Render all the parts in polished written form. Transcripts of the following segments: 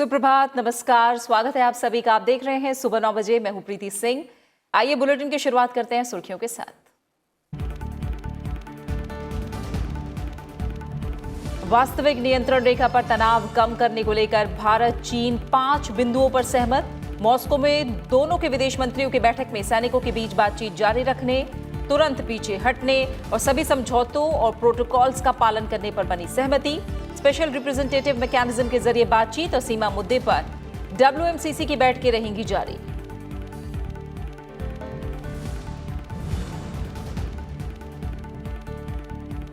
सुप्रभात, नमस्कार, स्वागत है आप सभी का। आप देख रहे हैं सुबह 9 बजे। मैं हूं प्रीति सिंह। आइए बुलेटिन की शुरुआत करते हैं सुर्खियों के साथ। वास्तविक नियंत्रण रेखा पर तनाव कम करने को लेकर भारत चीन 5 बिंदुओं पर सहमत। मॉस्को में दोनों के विदेश मंत्रियों की बैठक में सैनिकों के बीच बातचीत जारी रखने, तुरंत पीछे हटने और सभी समझौतों और प्रोटोकॉल्स का पालन करने पर बनी सहमति। स्पेशल रिप्रेजेंटेटिव मैकेनिज्म के जरिए बातचीत और सीमा मुद्दे पर WMCC की बैठकें रहेंगी जारी।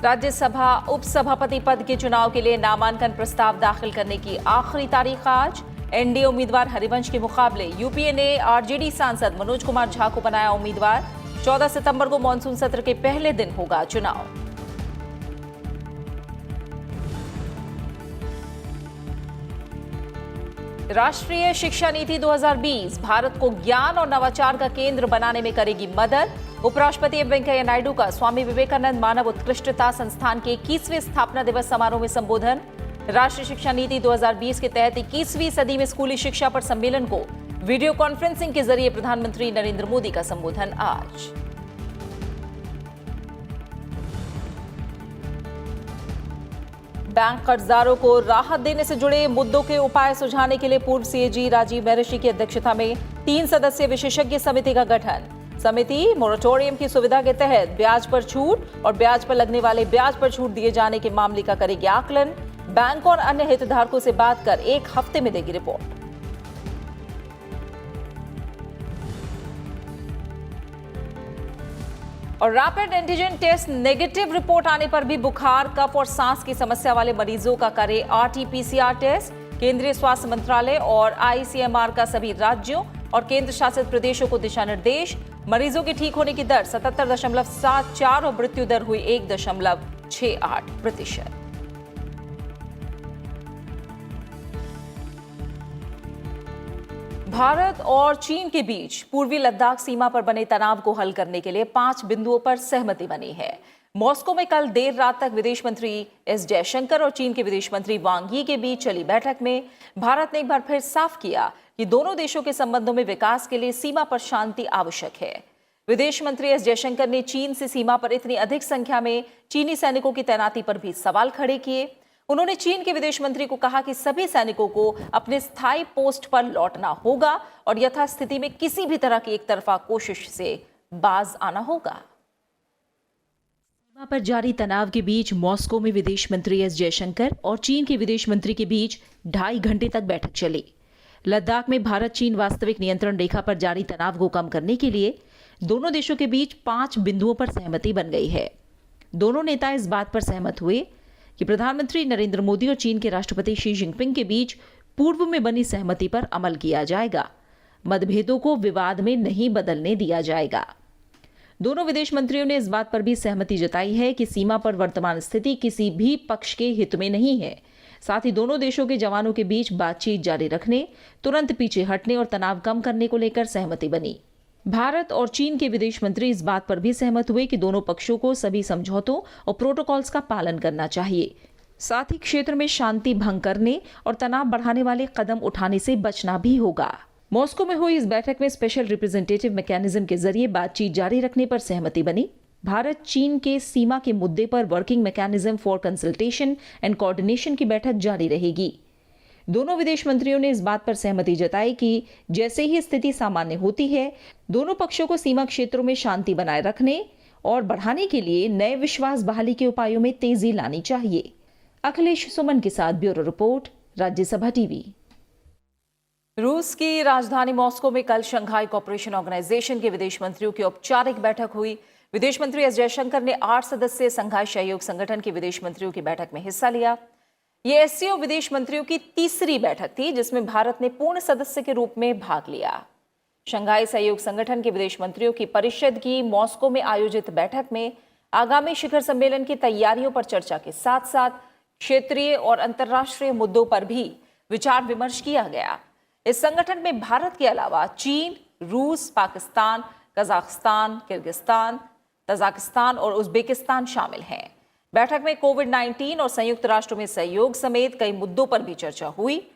राज्यसभा उपसभापति पद के चुनाव के लिए नामांकन प्रस्ताव दाखिल करने की आखिरी तारीख आज। एनडीए उम्मीदवार हरिवंश के मुकाबले यूपीए ने आरजेडी सांसद मनोज कुमार झा को बनाया उम्मीदवार। 14 सितंबर को मानसून सत्र के पहले दिन होगा चुनाव। राष्ट्रीय शिक्षा नीति 2020 भारत को ज्ञान और नवाचार का केंद्र बनाने में करेगी मदद। उपराष्ट्रपति एम वेंकैया नायडू का स्वामी विवेकानंद मानव उत्कृष्टता संस्थान के 21वें स्थापना दिवस समारोह में संबोधन। राष्ट्रीय शिक्षा नीति 2020 के तहत 21वीं सदी में स्कूली शिक्षा पर सम्मेलन को वीडियो कॉन्फ्रेंसिंग के जरिए प्रधानमंत्री नरेंद्र मोदी का संबोधन आज। बैंक कर्जदारों को राहत देने से जुड़े मुद्दों के उपाय सुझाने के लिए पूर्व सीएजी राजीव महर्षि की अध्यक्षता में 3 सदस्यीय विशेषज्ञ समिति का गठन। समिति मोरेटोरियम की सुविधा के तहत ब्याज पर छूट और ब्याज पर लगने वाले ब्याज पर छूट दिए जाने के मामले का करेगी आकलन। बैंक और अन्य हितधारकों से बात कर 1 हफ्ते में देगी रिपोर्ट। और rapid antigen test negative report आने पर भी बुखार, कफ और सांस की समस्या वाले मरीजों का करे RT-PCR टेस्ट। केंद्रीय स्वास्थ्य मंत्रालय और ICMR का सभी राज्यों और केंद्र शासित प्रदेशों को दिशा निर्देश। मरीजों के ठीक होने की दर 77.74 और मृत्यु दर हुई 1.68%। भारत और चीन के बीच पूर्वी लद्दाख सीमा पर बने तनाव को हल करने के लिए 5 बिंदुओं पर सहमति बनी है। मॉस्को में कल देर रात तक विदेश मंत्री एस जयशंकर और चीन के विदेश मंत्री वांग यी के बीच चली बैठक में भारत ने एक बार फिर साफ किया कि दोनों देशों के संबंधों में विकास के लिए सीमा पर शांति आवश्यक है। विदेश मंत्री एस जयशंकर ने चीन से सीमा पर इतनी अधिक संख्या में चीनी सैनिकों की तैनाती पर भी सवाल खड़े किए। उन्होंने चीन के विदेश मंत्री को कहा कि सभी सैनिकों को अपने स्थायी पोस्ट पर लौटना होगा और यथास्थिति में किसी भी तरह की एक तरफा कोशिश से बाज आना होगा। सीमा पर जारी तनाव के बीच मॉस्को में विदेश मंत्री एस जयशंकर और चीन के विदेश मंत्री के बीच 2.5 घंटे तक बैठक चली। लद्दाख में भारत चीन वास्तविक नियंत्रण रेखा पर जारी तनाव को कम करने के लिए दोनों देशों के बीच 5 बिंदुओं पर सहमति बन गई है। दोनों नेता इस बात पर सहमत हुए कि प्रधानमंत्री नरेंद्र मोदी और चीन के राष्ट्रपति शी जिनपिंग के बीच पूर्व में बनी सहमति पर अमल किया जाएगा। मतभेदों को विवाद में नहीं बदलने दिया जाएगा। दोनों विदेश मंत्रियों ने इस बात पर भी सहमति जताई है कि सीमा पर वर्तमान स्थिति किसी भी पक्ष के हित में नहीं है। साथ ही दोनों देशों के जवानों के बीच बातचीत जारी रखने, तुरंत पीछे हटने और तनाव कम करने को लेकर सहमति बनी। भारत और चीन के विदेश मंत्री इस बात पर भी सहमत हुए कि दोनों पक्षों को सभी समझौतों और प्रोटोकॉल्स का पालन करना चाहिए। साथ ही क्षेत्र में शांति भंग करने और तनाव बढ़ाने वाले कदम उठाने से बचना भी होगा। मॉस्को में हुई इस बैठक में स्पेशल रिप्रेजेंटेटिव मैकेनिज्म के जरिए बातचीत जारी रखने पर सहमति बनी। भारत चीन के सीमा के मुद्दे पर working mechanism for consultation and coordination की बैठक जारी रहेगी। दोनों विदेश मंत्रियों ने इस बात पर सहमति जताई कि जैसे ही स्थिति सामान्य होती है, दोनों पक्षों को सीमा क्षेत्रों में शांति बनाए रखने और बढ़ाने के लिए नए विश्वास बहाली के उपायों में तेजी लानी चाहिए। अखिलेश सुमन के साथ ब्यूरो रिपोर्ट, राज्यसभा टीवी। रूस की राजधानी मॉस्को में कल शंघाई कोऑपरेशन ऑर्गेनाइजेशन के विदेश मंत्रियों की औपचारिक बैठक हुई। विदेश मंत्री एस जयशंकर ने 8 सदस्यीय शंघाई सहयोग संगठन के विदेश मंत्रियों की बैठक में हिस्सा लिया। ये एससीओ विदेश मंत्रियों की तीसरी बैठक थी जिसमें भारत ने पूर्ण सदस्य के रूप में भाग लिया। शंघाई सहयोग संगठन के विदेश मंत्रियों की परिषद की मॉस्को में आयोजित बैठक में आगामी शिखर सम्मेलन की तैयारियों पर चर्चा के साथ साथ क्षेत्रीय और अंतर्राष्ट्रीय मुद्दों पर भी विचार विमर्श किया गया। इस संगठन में भारत के अलावा चीन, रूस, पाकिस्तान, कजाकिस्तान, किर्गिस्तान, तजाकिस्तान और उज्बेकिस्तान शामिल हैं। बैठक में कोविड-19 और संयुक्त राष्ट्र में सहयोग समेत कई मुद्दों पर भी चर्चा हुई।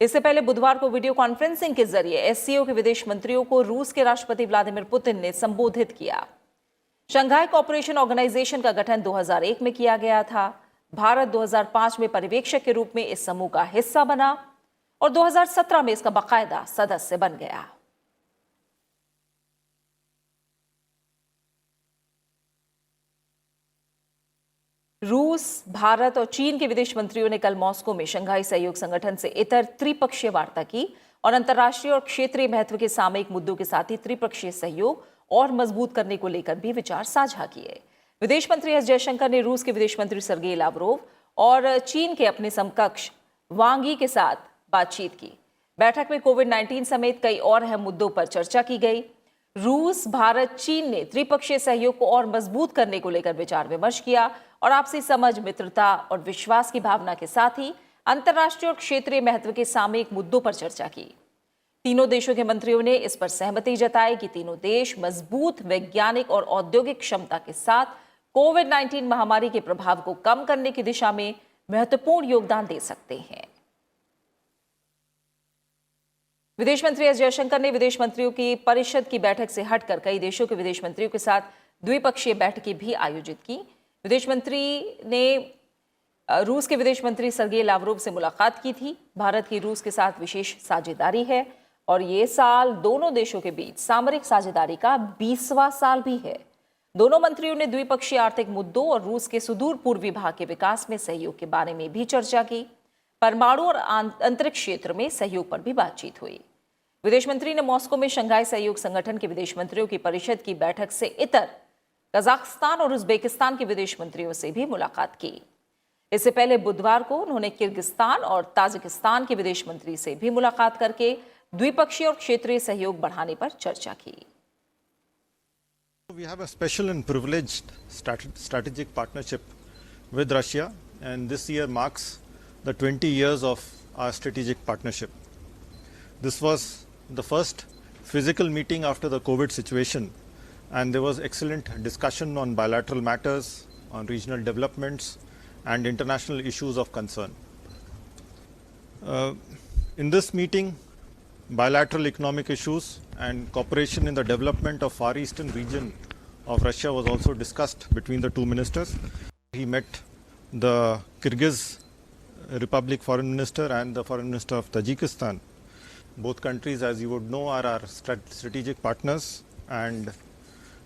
इससे पहले बुधवार को वीडियो कॉन्फ्रेंसिंग के जरिए एससीओ के विदेश मंत्रियों को रूस के राष्ट्रपति व्लादिमीर पुतिन ने संबोधित किया। शंघाई कोऑपरेशन ऑर्गेनाइजेशन का गठन 2001 में किया गया था। भारत 2005 में पर्यवेक्षक के रूप में इस समूह का हिस्सा बना और 2017 में इसका बाकायदा सदस्य बन गया। रूस, भारत और चीन के विदेश मंत्रियों ने कल मॉस्को में शंघाई सहयोग संगठन से इतर त्रिपक्षीय वार्ता की और अंतर्राष्ट्रीय और क्षेत्रीय महत्व के सामयिक मुद्दों के साथ ही त्रिपक्षीय सहयोग और मजबूत करने को लेकर भी विचार साझा किए। विदेश मंत्री एस जयशंकर ने रूस के विदेश मंत्री सर्गेई लावरोव और चीन के अपने समकक्ष वांग यी के साथ बातचीत की। बैठक में कोविड-19 समेत कई और अहम मुद्दों पर चर्चा की गई। रूस, भारत, चीन ने त्रिपक्षीय सहयोग को और मजबूत करने को लेकर विचार विमर्श किया और आपसी समझ, मित्रता और विश्वास की भावना के साथ ही अंतर्राष्ट्रीय और क्षेत्रीय महत्व के सामयिक मुद्दों पर चर्चा की। तीनों देशों के मंत्रियों ने इस पर सहमति जताई कि तीनों देश मजबूत वैज्ञानिक और औद्योगिक क्षमता के साथ कोविड-19 महामारी के प्रभाव को कम करने की दिशा में महत्वपूर्ण योगदान दे सकते हैं। विदेश मंत्री एस जयशंकर ने विदेश मंत्रियों की परिषद की बैठक से हटकर कई देशों के विदेश मंत्रियों के साथ द्विपक्षीय बैठकें भी आयोजित की। विदेश मंत्री ने रूस के विदेश मंत्री सर्गेई लावरोव से मुलाकात की थी। भारत की रूस के साथ विशेष साझेदारी है और ये साल दोनों देशों के बीच सामरिक साझेदारी का 20वां साल भी है। दोनों मंत्रियों ने द्विपक्षीय आर्थिक मुद्दों और रूस के सुदूर पूर्वी भाग के विकास में सहयोग के बारे में भी चर्चा की। परमाणु और अंतरिक्ष क्षेत्र में सहयोग पर भी बातचीत हुई। विदेश मंत्री ने मॉस्को में शंघाई सहयोग संगठन के विदेश मंत्रियों की परिषद की बैठक से इतर कजाकिस्तान और उज्बेकिस्तान के विदेश मंत्रियों से भी मुलाकात की। इससे पहले बुधवार को उन्होंने किर्गिस्तान और ताजिकिस्तान के विदेश मंत्री से भी मुलाकात करके द्विपक्षीय और क्षेत्रीय सहयोग बढ़ाने पर चर्चा की। We have a special and privileged strategic partnership with Russia, and this year marks the 20 years of our strategic partnership. This was the first physical meeting after the COVID situation, and there was excellent discussion on bilateral matters, on regional developments and international issues of concern. In this meeting, bilateral economic issues and cooperation in the development of Far Eastern region of Russia was also discussed between the two ministers. He met the Kyrgyz Republic Foreign Minister and the Foreign Minister of Tajikistan. Both countries, as you would know, are our strategic partners, and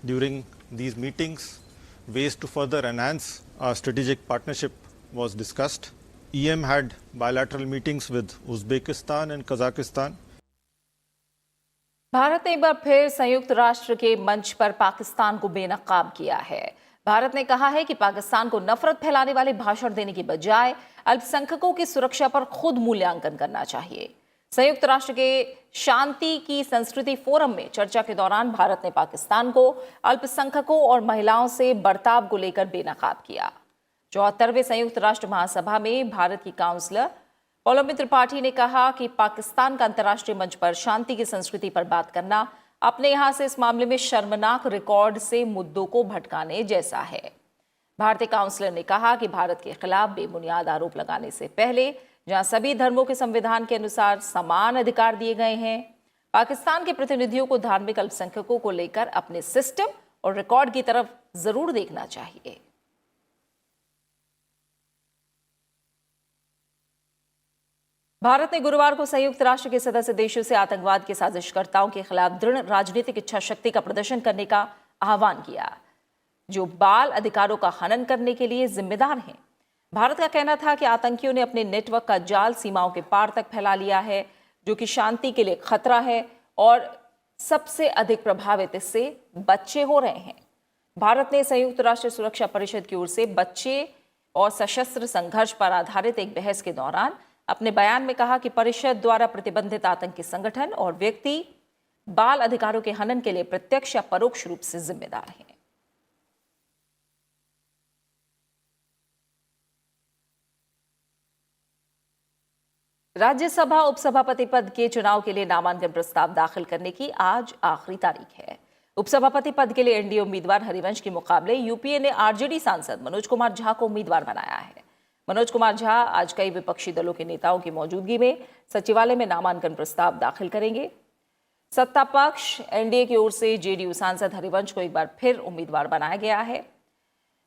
during these meetings, ways to further enhance our strategic partnership was discussed. EM had bilateral meetings with Uzbekistan and Kazakhstan. Bharat ने एक बार फिर संयुक्त राष्ट्र के मंच पर पाकिस्तान को बेनकाब किया है। भारत ने कहा है कि पाकिस्तान को नफरत फैलाने वाले भाषण देने की बजाय अल्पसंख्यकों की सुरक्षा पर खुद मूल्यांकन करना चाहिए। संयुक्त राष्ट्र के शांति की संस्कृति फोरम में चर्चा के दौरान भारत ने पाकिस्तान को अल्पसंख्यकों और महिलाओं से बर्ताव को लेकर बेनकाब किया। 74वें संयुक्त राष्ट्र महासभा में भारत की काउंसलर पौलोमी त्रिपाठी ने कहा कि पाकिस्तान का अंतर्राष्ट्रीय मंच पर शांति की संस्कृति पर बात करना अपने यहां से इस मामले में शर्मनाक रिकॉर्ड से मुद्दों को भटकाने जैसा है। भारतीय काउंसलर ने कहा कि भारत के खिलाफ बेबुनियाद आरोप लगाने से पहले, जहां सभी धर्मों के संविधान के अनुसार समान अधिकार दिए गए हैं, पाकिस्तान के प्रतिनिधियों को धार्मिक अल्पसंख्यकों को लेकर अपने सिस्टम और रिकॉर्ड की तरफ जरूर देखना चाहिए। भारत ने गुरुवार को संयुक्त राष्ट्र के सदस्य देशों से आतंकवाद के साजिशकर्ताओं के खिलाफ दृढ़ राजनीतिक इच्छा शक्ति का प्रदर्शन करने का आह्वान किया, जो बाल अधिकारों का हनन करने के लिए जिम्मेदार हैं। भारत का कहना था कि आतंकियों ने अपने नेटवर्क का जाल सीमाओं के पार तक फैला लिया है, जो कि शांति के लिए खतरा है और सबसे अधिक प्रभावित इससे बच्चे हो रहे हैं। भारत ने संयुक्त राष्ट्र सुरक्षा परिषद की ओर से बच्चे और सशस्त्र संघर्ष पर आधारित एक बहस के दौरान अपने बयान में कहा कि परिषद द्वारा प्रतिबंधित आतंकी संगठन और व्यक्ति बाल अधिकारों के हनन के लिए प्रत्यक्ष या परोक्ष रूप से जिम्मेदार हैं। राज्यसभा उपसभापति पद के चुनाव के लिए नामांकन प्रस्ताव दाखिल करने की आज आखिरी तारीख है। उपसभापति पद के लिए एनडीए उम्मीदवार हरिवंश के मुकाबले यूपीए ने आरजेडी सांसद मनोज कुमार झा को उम्मीदवार बनाया है। मनोज कुमार झा आज कई विपक्षी दलों के नेताओं की मौजूदगी में सचिवालय में नामांकन प्रस्ताव दाखिल करेंगे। सत्ता पक्ष एनडीए की ओर से जेडीयू सांसद हरिवंश को एक बार फिर उम्मीदवार बनाया गया है।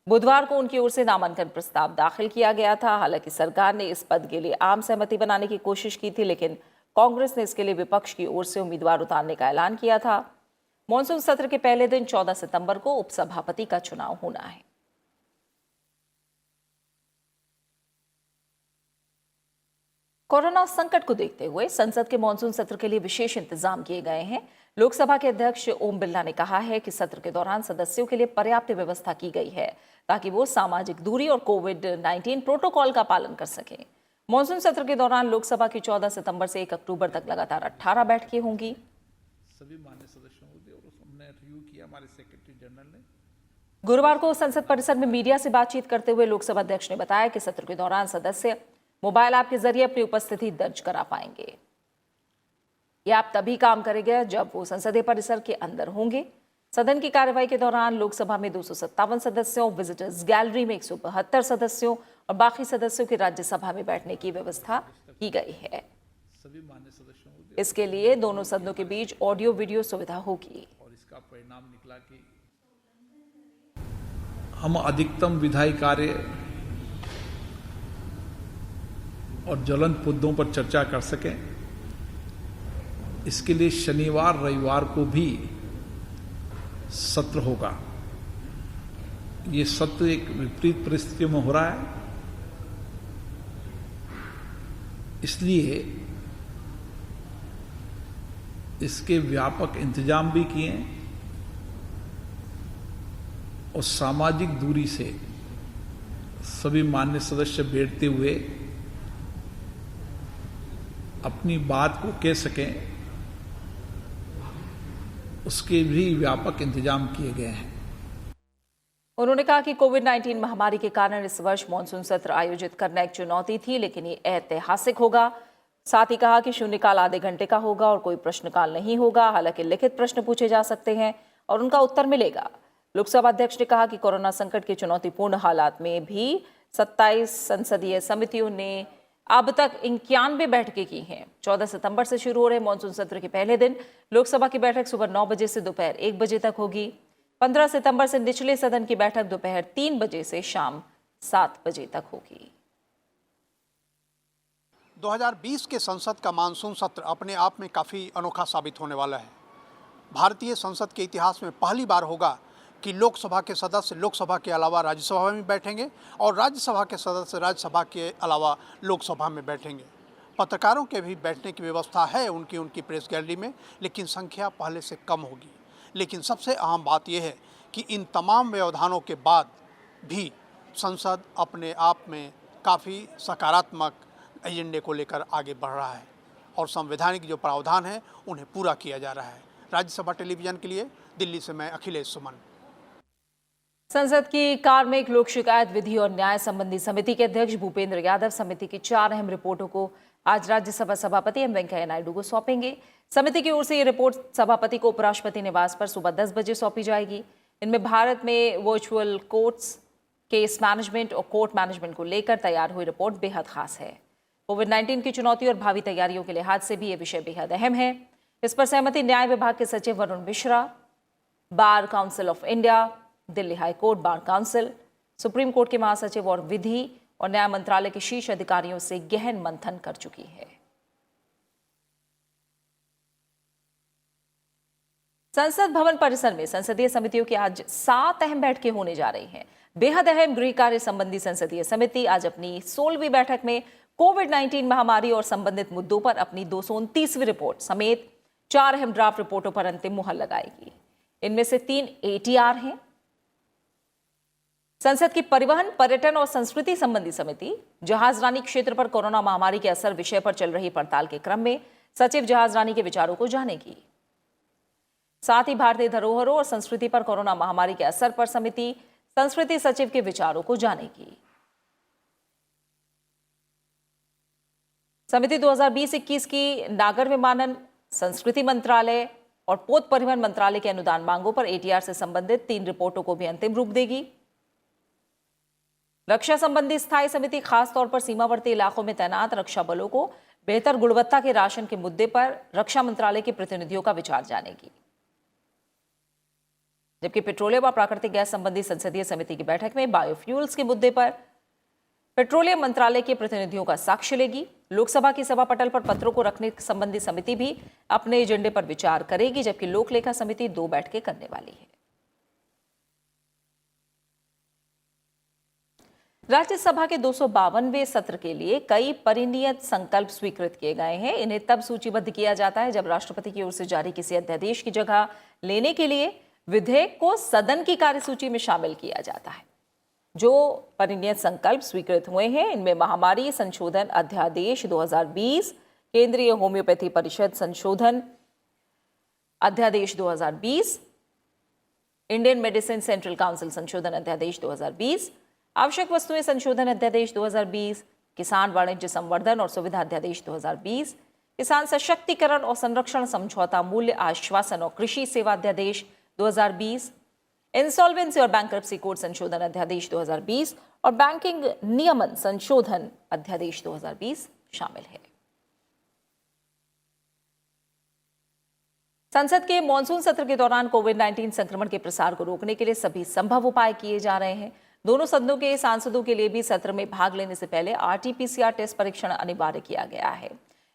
बुधवार को उनकी ओर से नामांकन प्रस्ताव दाखिल किया गया था। हालांकि सरकार ने इस पद के लिए आम सहमति बनाने की कोशिश की थी, लेकिन कांग्रेस ने इसके लिए विपक्ष की ओर से उम्मीदवार उतारने का ऐलान किया था। मॉनसून सत्र के पहले दिन 14 सितंबर को उपसभापति का चुनाव होना है। कोरोना संकट को देखते हुए संसद के मॉनसून सत्र के लिए विशेष इंतजाम किए गए हैं। लोकसभा के अध्यक्ष ओम बिरला ने कहा है कि सत्र के दौरान सदस्यों के लिए पर्याप्त व्यवस्था की गई है ताकि वो सामाजिक दूरी और कोविड-19 प्रोटोकॉल का पालन कर सकें। मॉनसून सत्र के दौरान लोकसभा की 14 सितंबर से 1 अक्टूबर तक लगातार 18 बैठकें होंगी। सभी मान्य सदस्यों को और हमने रिव्यू किया हमारे सेक्रेटरी जनरल ने। गुरुवार को संसद परिसर में मीडिया से बातचीत करते हुए लोकसभा अध्यक्ष ने बताया कि सत्र के दौरान सदस्य मोबाइल ऐप के जरिए अपनी उपस्थिति दर्ज करा पाएंगे। यह ऐप तभी काम करेगा जब वो संसदीय परिसर के अंदर होंगे। सदन की कार्यवाही के दौरान लोकसभा में 257 सदस्यों, विजिटर्स गैलरी में 172 सदस्यों और बाकी सदस्यों की राज्यसभा में बैठने की व्यवस्था की गई है। सभी मान्य सदस्यों को इसके लिए दोनों सदनों के बीच ऑडियो वीडियो सुविधा होगी। और इसका परिणाम निकला कि हम अधिकतम विधायी कार्य और ज्वलंत मुद्दों पर चर्चा कर सकें। इसके लिए शनिवार रविवार को भी सत्र होगा। ये सत्र एक विपरीत परिस्थिति में हो रहा है, इसलिए इसके व्यापक इंतजाम भी किए और सामाजिक दूरी से सभी मान्य सदस्य बैठते हुए अपनी बात को कह सकें, उसके भी व्यापक इंतजाम किए गए हैं। उन्होंने कहा कि कोविड-19 महामारी के कारण इस वर्ष मॉनसून सत्र आयोजित करना एक चुनौती थी, लेकिन ये ऐतिहासिक होगा। साथ ही कहा कि शून्यकाल आधे घंटे का होगा और कोई प्रश्नकाल नहीं होगा। हालांकि लिखित प्रश्न पूछे जा सकते हैं और उनका उत्तर मिलेगा। लोकसभा अध्यक्ष ने कहा कि कोरोना संकट के चुनौतीपूर्ण हालात में भी 27 संसदीय समितियों ने अब तक 91 बैठकें की हैं। 14 सितंबर से शुरू हो रहे मॉनसून सत्र के पहले दिन लोकसभा की बैठक सुबह 9 बजे से दोपहर 1 बजे तक होगी। 15 सितंबर से निचले सदन की बैठक दोपहर 3 बजे से शाम 7 बजे तक होगी। 2020 के संसद का मानसून सत्र अपने आप में काफ़ी अनोखा साबित होने वाला है। भारतीय संसद के इतिहास में पहली बार होगा कि लोकसभा के सदस्य लोकसभा के अलावा राज्यसभा में बैठेंगे और राज्यसभा के सदस्य राज्यसभा के अलावा लोकसभा में बैठेंगे। पत्रकारों के भी बैठने की व्यवस्था है उनकी प्रेस गैलरी में, लेकिन संख्या पहले से कम होगी। लेकिन सबसे अहम बात यह है कि इन तमाम व्यवधानों के बाद भी संसद अपने आप में काफ़ी सकारात्मक एजेंडे को लेकर आगे बढ़ रहा है और संवैधानिक जो प्रावधान हैं उन्हें पूरा किया जा रहा है। राज्यसभा टेलीविजन के लिए दिल्ली से मैं अखिलेश सुमन। संसद की कार्मिक लोक शिकायत विधि और न्याय संबंधी समिति के अध्यक्ष भूपेंद्र यादव समिति की 4 अहम रिपोर्टों को आज राज्यसभा सभापति एम वेंकैया नायडू को सौंपेंगे। समिति की ओर से ये रिपोर्ट सभापति को उपराष्ट्रपति निवास पर सुबह 10 बजे सौंपी जाएगी। इनमें भारत में वर्चुअल कोर्ट्स, केस मैनेजमेंट और कोर्ट मैनेजमेंट को लेकर तैयार हुई रिपोर्ट बेहद खास है। कोविड-19 की चुनौती और भावी तैयारियों के लिहाज से भी ये विषय बेहद अहम है। इस पर सहमति न्याय विभाग के सचिव Varun Mishra, bar council of India, Delhi high court bar council, supreme court के महासचिव और विधि और न्याय मंत्रालय के शीर्ष अधिकारियों से गहन मंथन कर चुकी है। संसद भवन परिसर में संसदीय समितियों की आज 7 अहम बैठकें होने जा रही हैं। बेहद अहम गृह कार्य संबंधी संसदीय समिति आज अपनी 16वीं बैठक में कोविड-19 महामारी और संबंधित मुद्दों पर अपनी 229वीं रिपोर्ट समेत 4 अहम ड्राफ्ट रिपोर्टों पर अंतिम मुहर लगाएगी। इनमें से 3 ATR हैं। संसद की परिवहन, पर्यटन और संस्कृति संबंधी समिति जहाजरानी क्षेत्र पर कोरोना महामारी के असर विषय पर चल रही पड़ताल के क्रम में सचिव जहाजरानी के विचारों को जानेगी। साथ ही भारतीय धरोहरों और संस्कृति पर कोरोना महामारी के असर पर समिति संस्कृति सचिव के विचारों को जानेगी। समिति 2020-21 की नागर विमानन, संस्कृति मंत्रालय और पोत परिवहन मंत्रालय के अनुदान मांगों पर ATR से संबंधित 3 रिपोर्टों को भी अंतिम रूप देगी। रक्षा संबंधी स्थायी समिति खास तौर पर सीमावर्ती इलाकों में तैनात रक्षा बलों को बेहतर गुणवत्ता के राशन के मुद्दे पर रक्षा मंत्रालय के प्रतिनिधियों का विचार जानेगी। जबकि पेट्रोलियम और प्राकृतिक गैस संबंधी संसदीय समिति की बैठक में बायोफ्यूल्स के मुद्दे पर पेट्रोलियम मंत्रालय के प्रतिनिधियों का साक्ष्य लेगी। लोकसभा की सभा पटल पर पत्रों को रखने संबंधी समिति भी अपने एजेंडे पर विचार करेगी, जबकि लोक लेखा समिति 2 बैठकें करने वाली है। राज्यसभा के 252वें सत्र के लिए कई परिनियत संकल्प स्वीकृत किए गए हैं। इन्हें तब सूचीबद्ध किया जाता है जब राष्ट्रपति की ओर से जारी किसी अध्यादेश की जगह लेने के लिए विधेयक को सदन की कार्यसूची में शामिल किया जाता है। जो परिनियत संकल्प स्वीकृत हुए हैं इनमें महामारी संशोधन अध्यादेश 2020, केंद्रीय होम्योपैथी परिषद संशोधन अध्यादेश 2020, इंडियन मेडिसिन सेंट्रल काउंसिल संशोधन अध्यादेश 2020, आवश्यक वस्तुएं संशोधन अध्यादेश 2020, किसान वाणिज्य संवर्धन और सुविधा अध्यादेश 2020, किसान सशक्तिकरण और संरक्षण समझौता मूल्य आश्वासन और कृषि सेवा अध्यादेश 2020, इंसॉल्वेंसी और बैंक्रप्सी कोड संशोधन अध्यादेश 2020 और बैंकिंग नियमन संशोधन अध्यादेश 2020 शामिल है। संसद के मॉनसून सत्र के दौरान कोविड-19 संक्रमण के प्रसार को रोकने के लिए सभी संभव उपाय किए जा रहे हैं। दोनों सदनों के सांसदों के लिए भी सत्र में भाग लेने से पहले RT-PCR टेस्ट परीक्षण अनिवार्य किया गया है।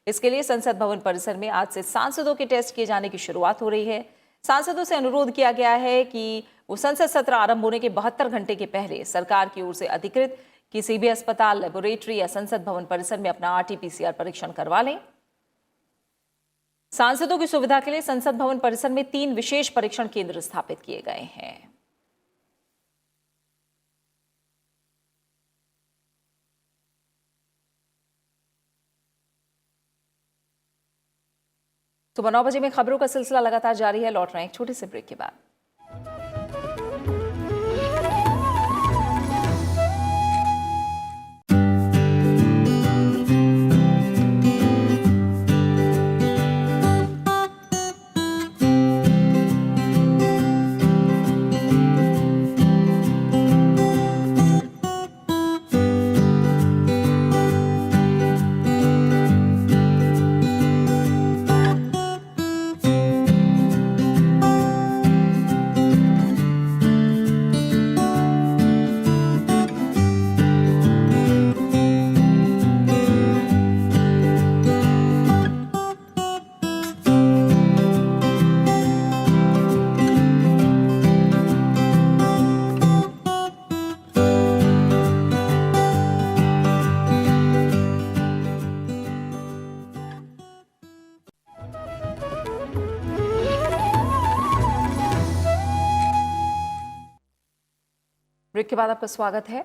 इसके लिए संसद भवन परिसर में आज से सांसदों के टेस्ट किए जाने की शुरुआत हो रही है। सांसदों से अनुरोध किया गया है कि वो संसद सत्र आरंभ होने के 72 घंटे के पहले सरकार की ओर से अधिकृत किसी भी अस्पताल, लेबोरेटरी या संसद भवन परिसर में अपना RT-PCR परीक्षण करवा लें। सांसदों की सुविधा के लिए संसद भवन परिसर में 3 विशेष परीक्षण केंद्र स्थापित किए गए हैं। सुबह 9 बजे में खबरों का सिलसिला लगातार जारी है। लौट रहे हैं एक छोटे से ब्रेक के बाद। ब्रेक के बाद आपका स्वागत है।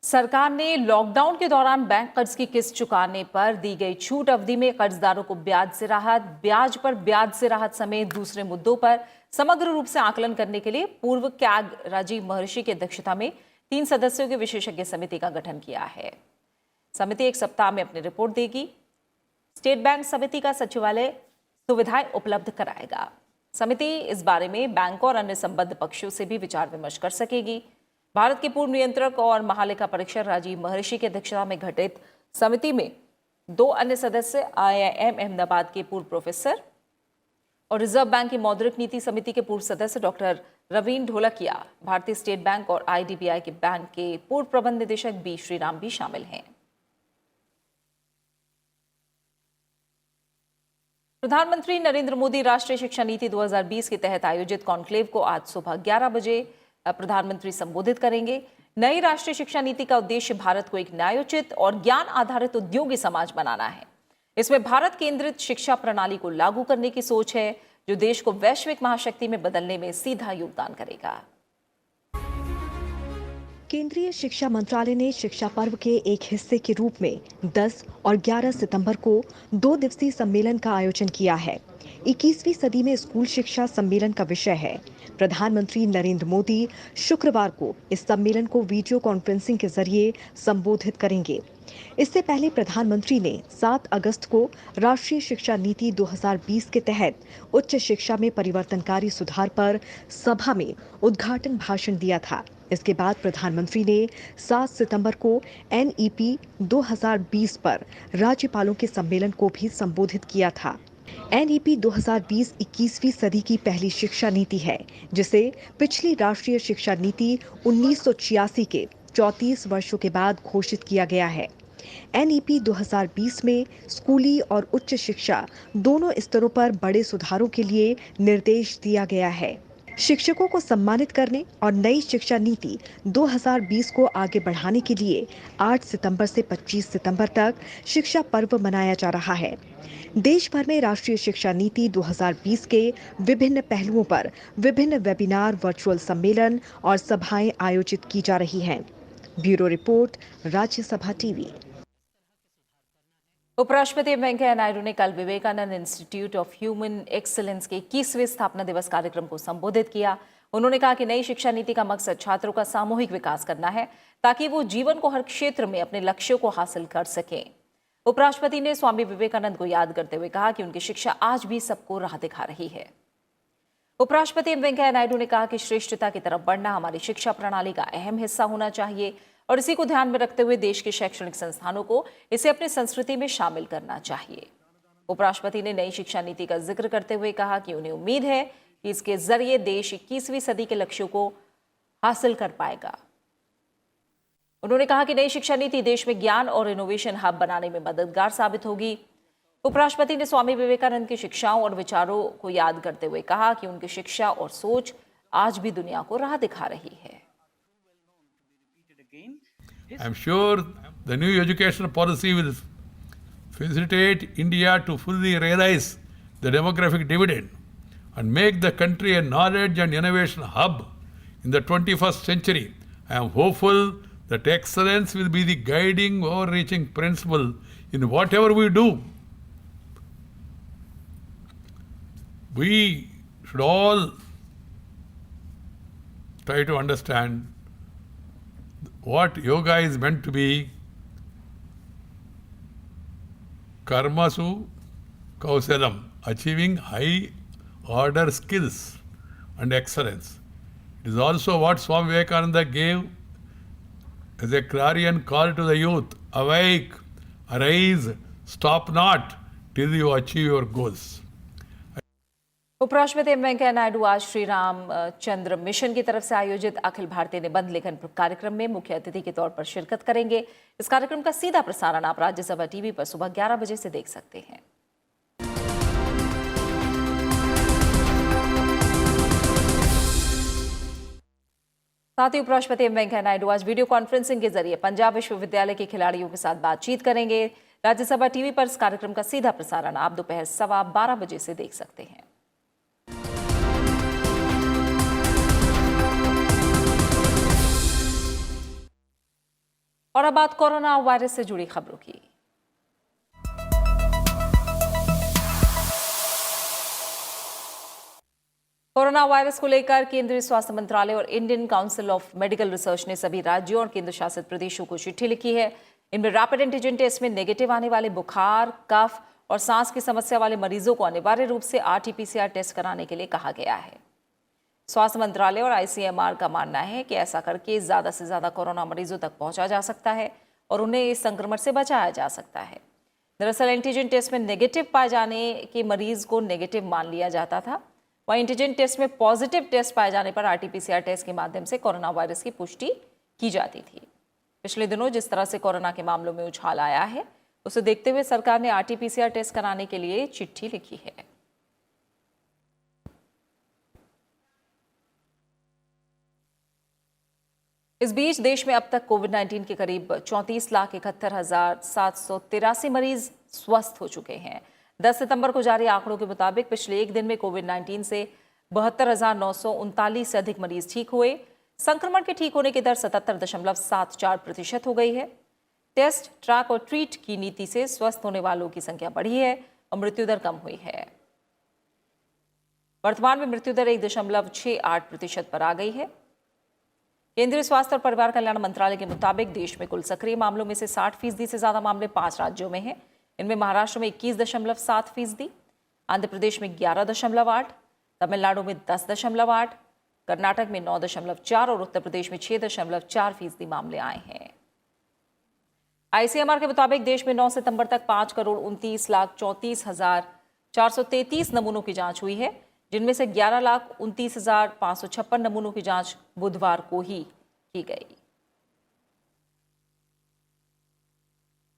सरकार ने लॉकडाउन के दौरान बैंक कर्ज की किस्त चुकाने पर दी गई छूट अवधि में कर्जदारों को ब्याज पर ब्याज से राहत समेत दूसरे मुद्दों पर समग्र रूप से आकलन करने के लिए पूर्व कैग राजीव महर्षि की अध्यक्षता में 3 सदस्यों की विशेषज्ञ समिति का गठन किया है। समिति 1 सप्ताह में अपनी रिपोर्ट देगी। स्टेट बैंक समिति का सचिवालय सुविधाएं उपलब्ध कराएगा। समिति इस बारे में बैंक और अन्य संबद्ध पक्षों से भी विचार विमर्श कर सकेगी। भारत के पूर्व नियंत्रक और महालेखा परीक्षक राजीव महर्षि की अध्यक्षता में गठित समिति में 2 अन्य सदस्य IIM अहमदाबाद के पूर्व प्रोफेसर और रिजर्व बैंक की मौद्रिक नीति समिति के पूर्व सदस्य डॉक्टर रवीन ढोलकिया, भारतीय स्टेट बैंक और IDBI के बैंक के पूर्व प्रबंध निदेशक B श्रीराम भी शामिल हैं। प्रधानमंत्री नरेंद्र मोदी राष्ट्रीय शिक्षा नीति 2020 के तहत आयोजित कॉन्क्लेव को आज सुबह 11 बजे प्रधानमंत्री संबोधित करेंगे। नई राष्ट्रीय शिक्षा नीति का उद्देश्य भारत को एक न्यायोचित और ज्ञान आधारित उद्योगी समाज बनाना है। इसमें भारत केंद्रित शिक्षा प्रणाली को लागू करने की सोच है, जो देश को वैश्विक महाशक्ति में बदलने में सीधा योगदान करेगा। केंद्रीय शिक्षा मंत्रालय ने शिक्षा पर्व के एक हिस्से के रूप में 10 और 11 सितंबर को 2 दिवसीय सम्मेलन का आयोजन किया है। 21वीं सदी में स्कूल शिक्षा सम्मेलन का विषय है। प्रधानमंत्री नरेंद्र मोदी शुक्रवार को इस सम्मेलन को वीडियो कॉन्फ्रेंसिंग के जरिए संबोधित करेंगे। इससे पहले प्रधानमंत्री ने 7 अगस्त को राष्ट्रीय शिक्षा नीति 2020 के तहत उच्च शिक्षा में परिवर्तनकारी सुधार पर सभा में उद्घाटन भाषण दिया था। इसके बाद प्रधानमंत्री ने 7 सितंबर को NEP 2020 पर राज्यपालों के सम्मेलन को भी संबोधित किया था। NEP 2020 21वीं सदी की पहली शिक्षा नीति है, जिसे पिछली राष्ट्रीय शिक्षा नीति 1986 के 34 वर्षों के बाद घोषित किया गया है। NEP 2020 में स्कूली और उच्च शिक्षा दोनों स्तरों पर बड़े सुधारों के लिए निर्देश दिया गया है। शिक्षकों को सम्मानित करने और नई शिक्षा नीति 2020 को आगे बढ़ाने के लिए 8 सितंबर से 25 सितंबर तक शिक्षा पर्व मनाया जा रहा है। देश भर में राष्ट्रीय शिक्षा नीति 2020 के विभिन्न पहलुओं पर विभिन्न वेबिनार, वर्चुअल सम्मेलन और सभाएं आयोजित की जा रही हैं। Bureau report, Rajya Sabha TV. उपराष्ट्रपति वेंकैया नायडू ने कल Vivekananda institute of human excellence के 21वें स्थापना दिवस कार्यक्रम को संबोधित किया। उन्होंने कहा कि नई शिक्षा नीति का मकसद छात्रों का सामूहिक विकास करना है, ताकि वो जीवन को हर क्षेत्र में अपने लक्ष्यों को हासिल कर सकें। उपराष्ट्रपति ने स्वामी विवेकानंद को याद करते हुए कहा कि उनकी शिक्षा आज भी सबको राह दिखा रही है। उपराष्ट्रपति वेंकैया नायडू ने कहा कि श्रेष्ठता की तरफ बढ़ना हमारी शिक्षा प्रणाली का अहम हिस्सा होना चाहिए और इसी को ध्यान में रखते हुए देश के शैक्षणिक संस्थानों को इसे अपनी संस्कृति में शामिल करना चाहिए। उपराष्ट्रपति ने नई शिक्षा नीति का जिक्र करते हुए कहा कि उन्हें उम्मीद है कि इसके जरिए देश 21वीं सदी के लक्ष्यों को हासिल कर पाएगा। उन्होंने कहा कि नई शिक्षा नीति देश में ज्ञान और इनोवेशन हब बनाने में मददगार साबित होगी। उपराष्ट्रपति ने स्वामी विवेकानंद की शिक्षाओं और विचारों को याद करते हुए कहा कि उनकी शिक्षा और सोच आज भी दुनिया को राह दिखा रही है। I am sure the new educational policy will facilitate India to fully realize the demographic dividend and make the country a knowledge and innovation hub in the 21st century. I am hopeful that excellence will be the guiding, overreaching principle in whatever we do. We should all try to understand what yoga is meant to be. Karmasu kausalam, achieving high order skills and excellence. It is also what Swami Vivekananda gave as a clarion call to the youth: awake, arise, stop not till you achieve your goals. उपराष्ट्रपति वेंकैया नायडू आज Shri Ram Chandra mission की तरफ से आयोजित अखिल भारतीय निबंध लेखन कार्यक्रम में मुख्य अतिथि के तौर पर शिरकत करेंगे। इस कार्यक्रम का सीधा प्रसारण आप राज्यसभा टीवी पर सुबह 11 बजे से देख सकते हैं। साथ ही उपराष्ट्रपति वेंकैया नायडू आज वीडियो कॉन्फ्रेंसिंग के जरिए पंजाब विश्वविद्यालय के खिलाड़ियों के साथ बातचीत करेंगे। राज्यसभा टीवी पर इस कार्यक्रम का सीधा प्रसारण आप दोपहर 12:15 बजे से देख सकते हैं। और अब बात कोरोना वायरस से जुड़ी खबरों की। कोरोना वायरस को लेकर केंद्रीय स्वास्थ्य मंत्रालय और Indian council of medical research ने सभी राज्यों और केंद्र शासित प्रदेशों को चिट्ठी लिखी है। इनमें रैपिड एंटीजन टेस्ट में नेगेटिव आने वाले बुखार, कफ और सांस की समस्या वाले मरीजों को अनिवार्य रूप से RT-PCR टेस्ट कराने के लिए कहा गया है। स्वास्थ्य मंत्रालय और ICMR का मानना है कि ऐसा करके ज़्यादा से ज़्यादा कोरोना मरीजों तक पहुंचा जा सकता है और उन्हें इस संक्रमण से बचाया जा सकता है। दरअसल एंटीजन टेस्ट में नेगेटिव पाए जाने के मरीज को नेगेटिव मान लिया जाता था, वहीं एंटीजन टेस्ट में पॉजिटिव टेस्ट पाए जाने पर RT-PCR टेस्ट के माध्यम से कोरोना वायरस की पुष्टि की जाती थी। पिछले दिनों जिस तरह से कोरोना के मामलों में उछाल आया है, उसे देखते हुए सरकार ने RT-PCR टेस्ट कराने के लिए चिट्ठी लिखी है। इस बीच देश में अब तक कोविड-19 के करीब 34,71,783 मरीज स्वस्थ हो चुके हैं। 10 सितंबर को जारी आंकड़ों के मुताबिक पिछले एक दिन में कोविड-19 से 72,939 से अधिक मरीज ठीक हुए। संक्रमण के ठीक होने की दर 77.74% हो गई है। टेस्ट, ट्रैक और ट्रीट की नीति से स्वस्थ होने वालों की संख्या बढ़ी है और मृत्यु दर कम हुई है। वर्तमान में मृत्यु दर 1.68% पर आ गई है। केंद्रीय स्वास्थ्य और परिवार कल्याण मंत्रालय के मुताबिक देश में कुल सक्रिय मामलों में से 60% से ज्यादा मामले 5 राज्यों में हैं। इनमें महाराष्ट्र में 21.7%, आंध्र प्रदेश में 11.8%, तमिलनाडु में 10.8%, कर्नाटक में 9.4 और उत्तर प्रदेश में 6.4% मामले आए हैं। आईसीएमआर के मुताबिक देश में 9 सितंबर तक 5,29,34,433 नमूनों की जांच हुई है, जिनमें से 11,29,556 नमूनों की जांच बुधवार को ही की गई।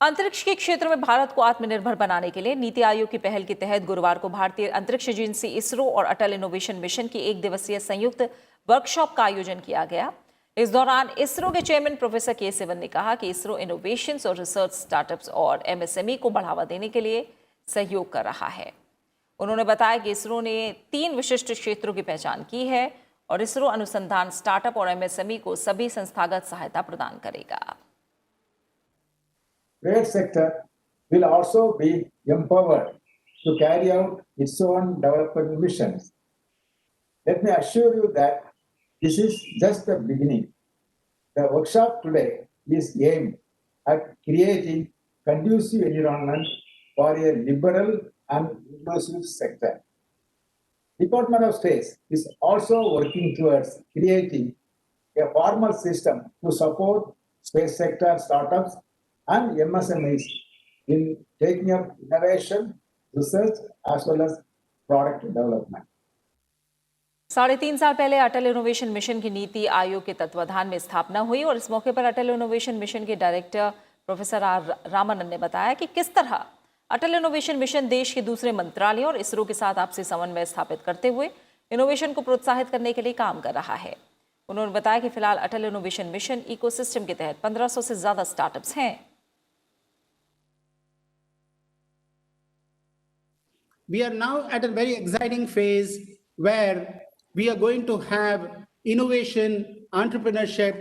अंतरिक्ष के क्षेत्र में भारत को आत्मनिर्भर बनाने के लिए नीति आयोग की पहल के तहत गुरुवार को भारतीय अंतरिक्ष एजेंसी इसरो और अटल इनोवेशन मिशन की 1 दिवसीय संयुक्त वर्कशॉप का आयोजन किया गया। इस दौरान इसरो के चेयरमैन प्रोफेसर के सिवन ने कहा कि इसरो इनोवेशंस और रिसर्च स्टार्टअप्स और एमएसएमई को बढ़ावा देने के लिए सहयोग कर रहा है। उन्होंने बताया कि इसरो ने 3 विशिष्ट क्षेत्रों की पहचान की है और इसरो अनुसंधान, स्टार्टअप और एमएसएमई को सभी संस्थागत सहायता प्रदान करेगा। Private sector will also be empowered to carry out its own development missions. Let me assure you that this is just the beginning. The workshop today is aimed at creating conducive environment for a liberal and inclusive sector. Department of Space is also working towards creating a formal system to support space sector startups and MSMEs in taking up innovation, research as well as product development. 3.5 साल पहले अटल innovation mission की नीति आयोग के तत्वाधान में स्थापना हुई और इस मौके पर अटल इनोवेशन मिशन के डायरेक्टर प्रोफेसर आर रामानंद ने बताया कि किस तरह अटल इनोवेशन मिशन देश के दूसरे मंत्रालयों और इसरो के साथ आपसी समन्वय स्थापित करते हुए इनोवेशन को प्रोत्साहित करने के लिए काम कर रहा है। उन्होंने बताया कि फिलहाल अटल इनोवेशन मिशन इकोसिस्टम के तहत 1500 से ज्यादा स्टार्टअप्स हैं। We are now at a very exciting phase where we are going to have innovation, entrepreneurship,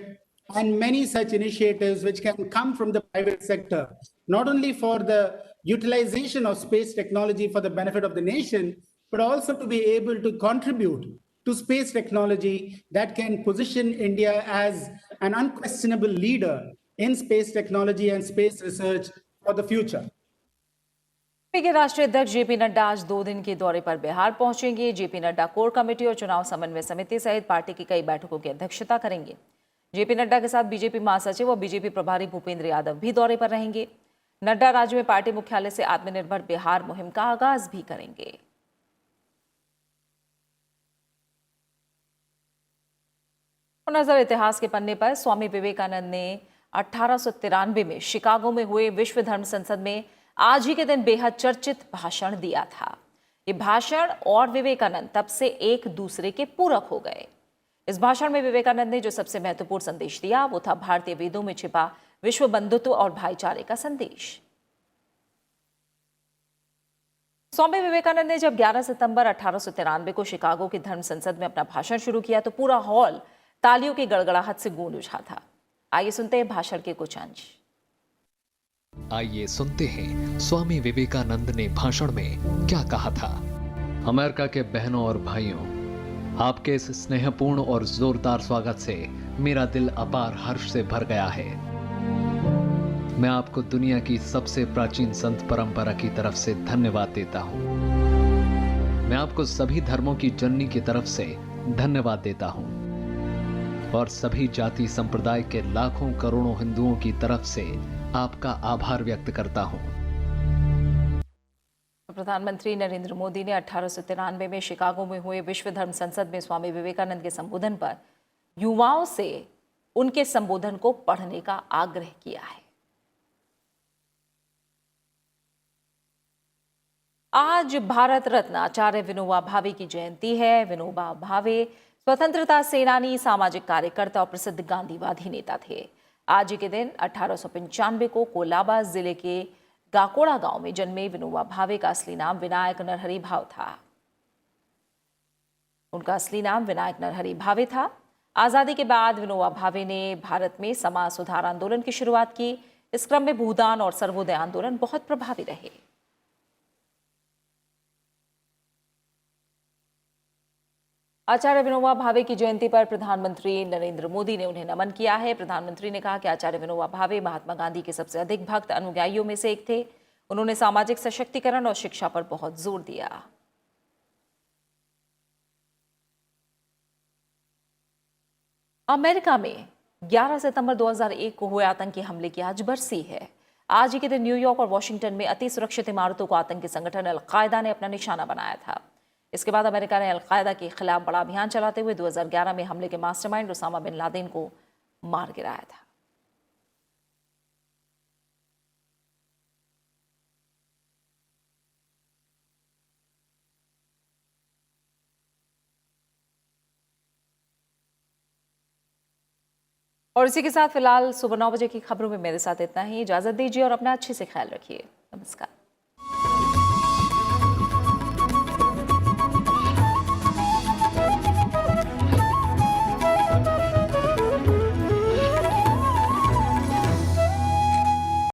and many such initiatives which can come from the private sector, not only for the utilization of space technology for the benefit of the nation, but also to be able to contribute to space technology that can position India as an unquestionable leader in space technology and space research for the future. BJP के राष्ट्रीय अध्यक्ष JP Nadda आज 2 दिन के दौरे पर बिहार पहुंचेंगे। JP Nadda core committee और चुनाव समन्वय समिति सहित पार्टी की कई बैठकों की अध्यक्षता करेंगे। जेपी नड्डा के साथ बीजेपी महासचिव और बीजेपी प्रभारी भूपेंद्र यादव भी दौरे पर रहेंगे। नड्डा राज्य में पार्टी मुख्यालय से आत्मनिर्भर बिहार मुहिम का आगाज भी करेंगे। नजर इतिहास के पन्ने पर स्वामी विवेकानंद ने 1893 में शिकागो में हुए विश्व धर्म संसद में आज ही के दिन बेहद चर्चित भाषण दिया था। ये भाषण और विवेकानंद तब से एक दूसरे के पूरक हो गए। इस भाषण में विवेकानंद ने जो सबसे महत्वपूर्ण संदेश दिया वो था भारतीय वेदों में छिपा विश्व बंधुत्व और भाईचारे का संदेश। स्वामी विवेकानंद ने जब 11 सितंबर 1893 को शिकागो की धर्म संसद में अपना भाषण शुरू किया तो पूरा हॉल तालियों की गड़गड़ाहट से गूंज उठा था। आइए सुनते हैं भाषण के कुछ अंश। आइए सुनते हैं स्वामी विवेकानंद ने भाषण में क्या कहा था। अमेरिका के बहनों और भाइयों, आपके इस स्नेहपूर्ण और जोरदार स्वागत से मेरा दिल अपार हर्ष से भर गया है। मैं आपको दुनिया की सबसे प्राचीन संत परंपरा की तरफ से धन्यवाद देता हूं। मैं आपको सभी धर्मों की जननी की तरफ से धन्यवाद देता हूं और सभी जाति संप्रदाय के लाखों करोड़ों हिंदुओं की तरफ से आपका आभार व्यक्त करता हूं। प्रधानमंत्री नरेंद्र मोदी ने 1893 में शिकागो में हुए विश्व धर्म संसद में स्वामी विवेकानंद के संबोधन पर युवाओं से उनके संबोधन को पढ़ने का आग्रह किया है। आज भारत रत्न आचार्य विनोबा भावे की जयंती है। विनोबा भावे स्वतंत्रता सेनानी, सामाजिक कार्यकर्ता और प्रसिद्ध गांधीवादी नेता थे। आज के दिन 1895 को कोलाबा जिले के गाकोड़ा गांव में जन्मे विनोबा भावे का असली नाम विनायक नरहरि भाव था। उनका असली नाम विनायक नरहरि भावे था। आजादी के बाद विनोबा भावे ने भारत में समाज सुधार आंदोलन की शुरुआत की। इस क्रम में भूदान और सर्वोदय आंदोलन बहुत प्रभावी रहे। आचार्य विनोबा भावे की जयंती पर प्रधानमंत्री नरेंद्र मोदी ने उन्हें नमन किया है। प्रधानमंत्री ने कहा कि आचार्य विनोबा भावे महात्मा गांधी के सबसे अधिक भक्त अनुयायियों में से एक थे। उन्होंने सामाजिक सशक्तिकरण और शिक्षा पर बहुत जोर दिया। अमेरिका में 11 सितंबर 2001 को हुए आतंकी हमले की आज बरसी है। आज ही के दिन न्यूयॉर्क और वॉशिंगटन में अति सुरक्षित इमारतों को आतंकी संगठन अलकायदा ने अपना निशाना बनाया था। इसके बाद अमेरिका ने अलकायदा के खिलाफ बड़ा अभियान चलाते हुए 2011 में हमले के मास्टरमाइंड उसामा बिन लादेन को मार गिराया था। और इसी के साथ फिलहाल सुबह 9 बजे की खबरों में मेरे साथ इतना ही। इजाजत दीजिए और अपना अच्छे से ख्याल रखिए। नमस्कार।